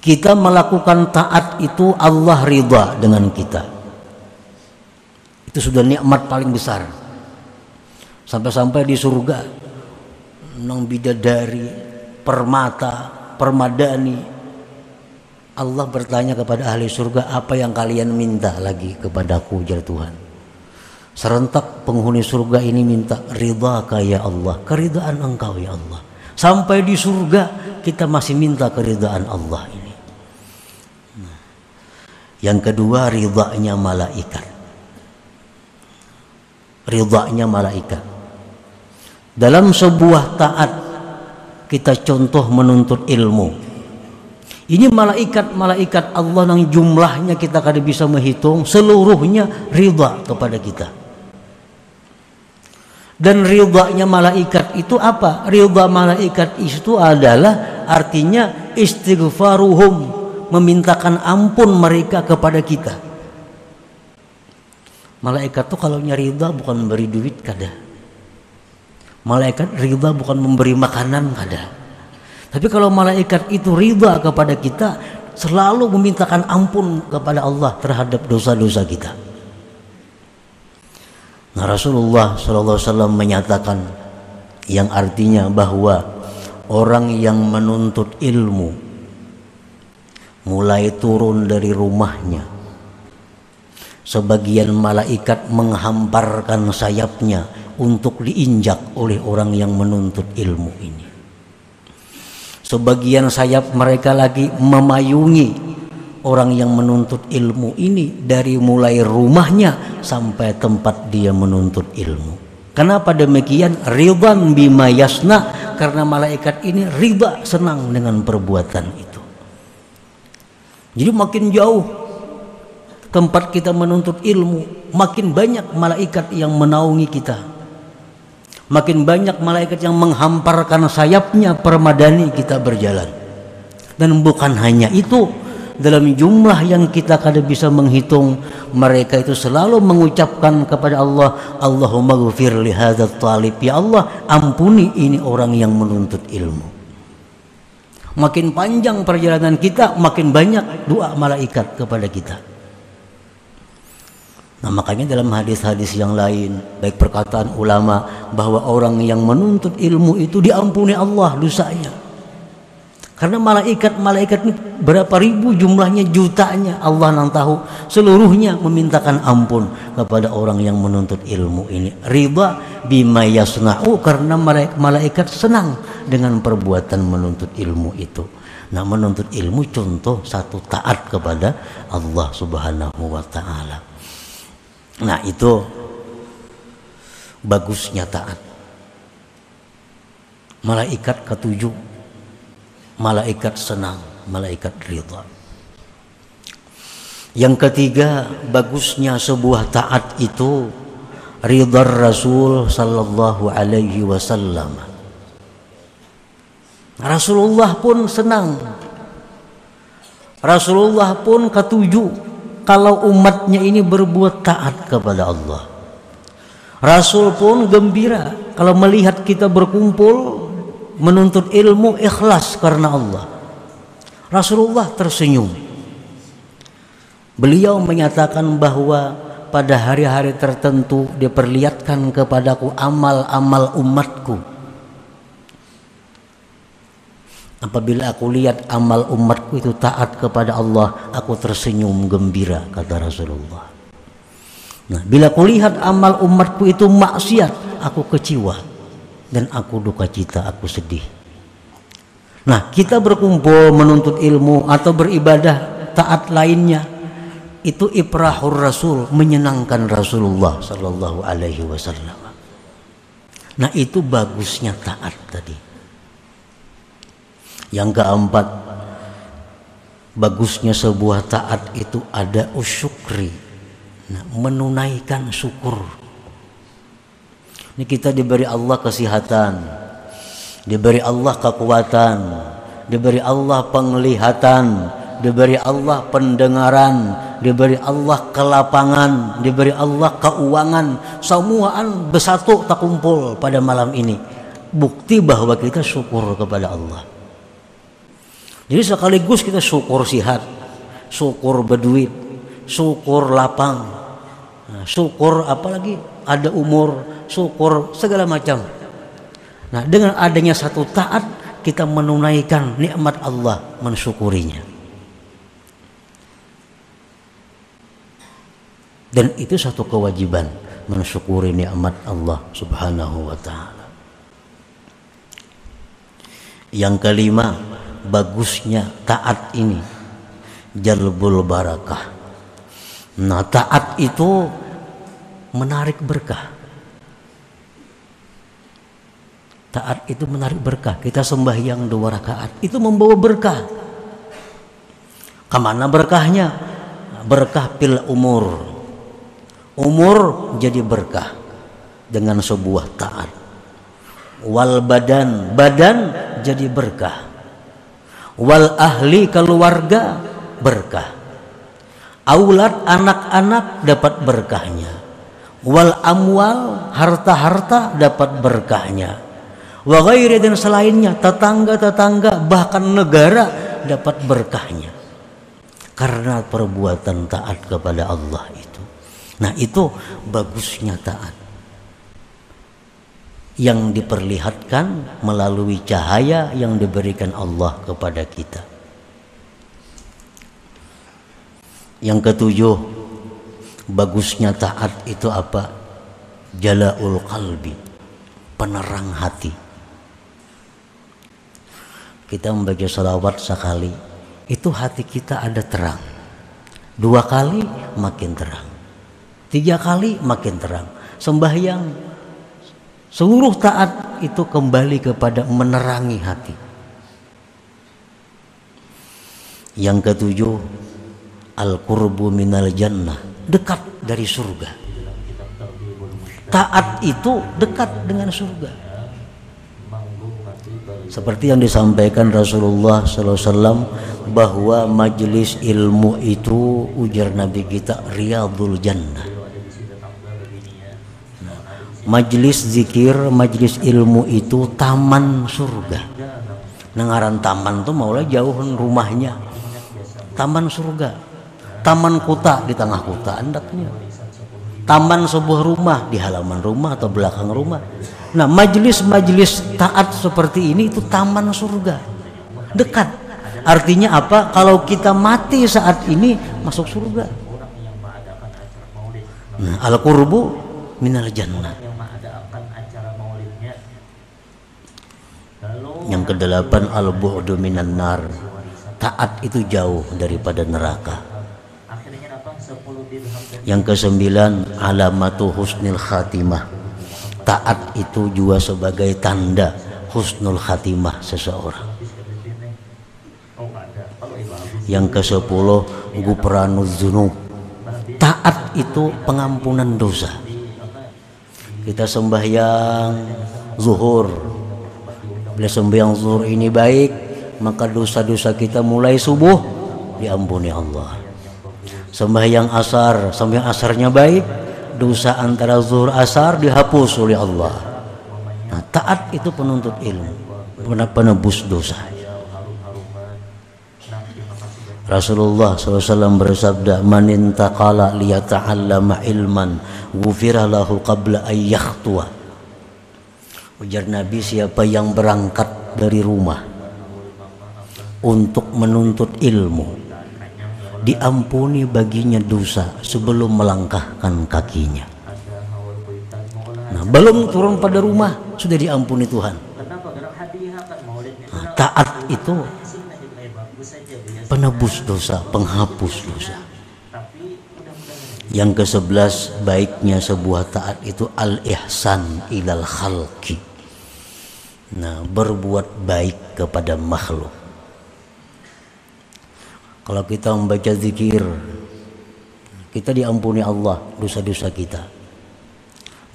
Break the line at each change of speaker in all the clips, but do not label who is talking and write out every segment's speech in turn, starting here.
Kita melakukan taat itu Allah ridha dengan kita. Itu sudah nikmat paling besar. Sampai-sampai di surga nang bidadari, permata, permadani, Allah bertanya kepada ahli surga, apa yang kalian minta lagi kepadaku, jar Tuhan. Serentak penghuni surga ini minta ridhaka ya Allah, keridhaan engkau ya Allah. Sampai di surga kita masih minta keridhaan Allah ini. Yang kedua, ridhanya malaikat. Ridhanya malaikat. Dalam sebuah taat kita contoh menuntut ilmu. Ini malaikat Allah yang jumlahnya kita kada bisa menghitung, seluruhnya ridha kepada kita. Dan ridhanya malaikat itu apa? Ridha malaikat itu adalah artinya istighfaruhum, memintakan ampun mereka kepada kita. Malaikat tuh kalau ridha bukan memberi duit kada. Malaikat ridha bukan memberi makanan kada. Tapi kalau malaikat itu ridha kepada kita, selalu memintakan ampun kepada Allah terhadap dosa-dosa kita. Nah, Rasulullah SAW menyatakan yang artinya bahwa orang yang menuntut ilmu mulai turun dari rumahnya, sebagian malaikat menghamparkan sayapnya untuk diinjak oleh orang yang menuntut ilmu ini. Sebagian sayap mereka lagi memayungi orang yang menuntut ilmu ini dari mulai rumahnya sampai tempat dia menuntut ilmu. Kenapa demikian? Ridwan bima yasna, karena malaikat ini ridha, senang dengan perbuatan itu. Jadi makin jauh tempat kita menuntut ilmu, makin banyak malaikat yang menaungi kita. Makin banyak malaikat yang menghamparkan sayapnya permadani kita berjalan. Dan bukan hanya itu, dalam jumlah yang kita kada bisa menghitung, mereka itu selalu mengucapkan kepada Allah, Allahumma ghfir li hadzal talib, ya Allah ampuni ini orang yang menuntut ilmu. Makin panjang perjalanan kita, makin banyak doa malaikat kepada kita. Nah, makanya dalam hadis-hadis yang lain, baik perkataan ulama bahwa orang yang menuntut ilmu itu diampuni Allah dosanya. Karena malaikat ini berapa ribu jumlahnya, jutanya, Allah yang tahu, seluruhnya memintakan ampun kepada orang yang menuntut ilmu ini. Ridha bima yasna'u, karena malaikat senang dengan perbuatan menuntut ilmu itu. Nah, menuntut ilmu contoh satu taat kepada Allah Subhanahu wa ta'ala. Nah, itu bagusnya taat. Malaikat ketujuh, malaikat senang, malaikat ridha. Yang ketiga, bagusnya sebuah taat itu ridha Rasul sallallahu alaihi wasallam. Rasulullah pun senang. Rasulullah pun ketujuh kalau umatnya ini berbuat taat kepada Allah. Rasul pun gembira kalau melihat kita berkumpul menuntut ilmu ikhlas karena Allah. Rasulullah tersenyum. Beliau menyatakan bahwa pada hari-hari tertentu diperlihatkan kepadaku amal-amal umatku. Apabila aku lihat amal umatku itu taat kepada Allah, aku tersenyum gembira, kata Rasulullah. Nah, bila aku lihat amal umatku itu maksiat, aku kecewa dan aku duka cita, aku sedih. Nah, kita berkumpul menuntut ilmu atau beribadah taat lainnya, itu ifrahur Rasul, menyenangkan Rasulullah sallallahu alaihi wasallam. Nah, itu bagusnya taat tadi. Yang keempat, bagusnya sebuah taat itu ada usyukri. Nah, menunaikan syukur. Ini kita diberi Allah kesehatan, diberi Allah kekuatan, diberi Allah penglihatan, diberi Allah pendengaran, diberi Allah kelapangan, diberi Allah keuangan. Semuaan bersatu tak kumpul pada malam ini. Bukti bahwa kita syukur kepada Allah. Jadi sekaligus kita syukur sihat, syukur berduit, syukur lapang, syukur apalagi ada umur, syukur segala macam. Nah, dengan adanya satu taat kita menunaikan nikmat Allah, mensyukurinya. Dan itu satu kewajiban, mensyukuri nikmat Allah Subhanahu wa taala. Yang kelima, bagusnya taat ini jalbul barakah. Nah, taat itu menarik berkah. Taat itu menarik berkah. Kita sembahyang 2 rakaat itu membawa berkah. Kemana berkahnya? Berkah pil umur. Umur jadi berkah dengan sebuah taat. Wal badan, badan jadi berkah. Wal ahli, keluarga berkah. Aulad, anak-anak dapat berkahnya. Wal amwal, harta-harta dapat berkahnya. Wa ghairi, dan selainnya, tetangga-tetangga bahkan negara dapat berkahnya karena perbuatan taat kepada Allah itu. Nah, itu bagusnya taat yang diperlihatkan melalui cahaya yang diberikan Allah kepada kita. Yang ketujuh, bagusnya taat itu apa? Jalaul qalbi, penerang hati. Kita membaca salawat sekali, itu hati kita ada terang. 2 kali makin terang, 3 kali makin terang. Sembahyang, seluruh taat itu kembali kepada menerangi hati. Yang ketujuh, al-qurbu minal jannah, dekat dari surga. Taat itu dekat dengan surga. Seperti yang disampaikan Rasulullah SAW, bahwa majelis ilmu itu, ujar Nabi kita, riyadul jannah. Majelis zikir, majelis ilmu itu taman surga. Nengaran taman tuh maulah jauhan rumahnya. Taman surga. Taman kota di tengah kota andaknya. Taman sebuah rumah di halaman rumah atau belakang rumah. Nah, majelis-majelis taat seperti ini itu taman surga, dekat. Artinya apa? Kalau kita mati saat ini masuk surga. Nah, al-qurbu minal jannah. Yang kedelapan, al-bu'du minan nar, taat itu jauh daripada neraka. Yang kesembilan, alamatu husnil khatimah, taat itu juga sebagai tanda husnul khatimah seseorang. Yang ke-10, gufranuz dzunub, taat itu pengampunan dosa. Kita sembahyang zuhur, bila sembahyang zuhur ini baik, maka dosa-dosa kita mulai subuh diampuni Allah. Sembahyang asar, sembahyang asarnya baik, dosa antara zuhur asar dihapus oleh Allah. Nah, taat itu penuntut ilmu, penebus dosa. Rasulullah SAW bersabda, man intaqala liyata'allama ilman ghufira lahu qabla an yakhtuwa. Ujar Nabi, siapa yang berangkat dari rumah untuk menuntut ilmu, diampuni baginya dosa sebelum melangkahkan kakinya. Nah, belum turun pada rumah sudah diampuni Tuhan. Nah, taat itu penebus dosa, penghapus dosa. Yang ke-11, baiknya sebuah taat itu al-ihsan ilal khalqi. Nah, berbuat baik kepada makhluk. Kalau kita membaca zikir, kita diampuni Allah dosa-dosa kita.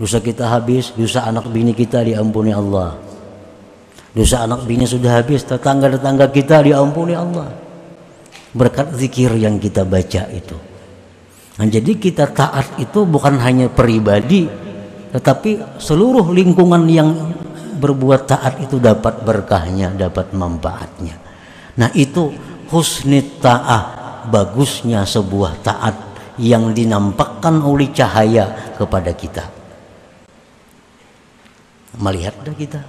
Dosa kita habis, dosa anak bini kita diampuni Allah. Dosa anak bini sudah habis, tetangga-tetangga kita diampuni Allah, berkat zikir yang kita baca itu. Nah, jadi kita taat itu bukan hanya pribadi, tetapi seluruh lingkungan yang berbuat taat itu dapat berkahnya, dapat manfaatnya. Nah itu husnit ta'ah, bagusnya sebuah taat yang dinampakkan oleh cahaya kepada kita. Melihat dah kita,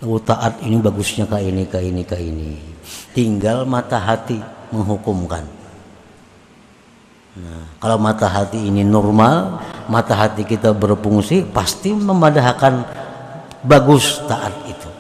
oh taat ini bagusnya ke ini, ke ini, ke ini. Tinggal mata hati menghukumkan. Nah, kalau mata hati ini normal, mata hati kita berfungsi, pasti memadahkan bagus taat itu.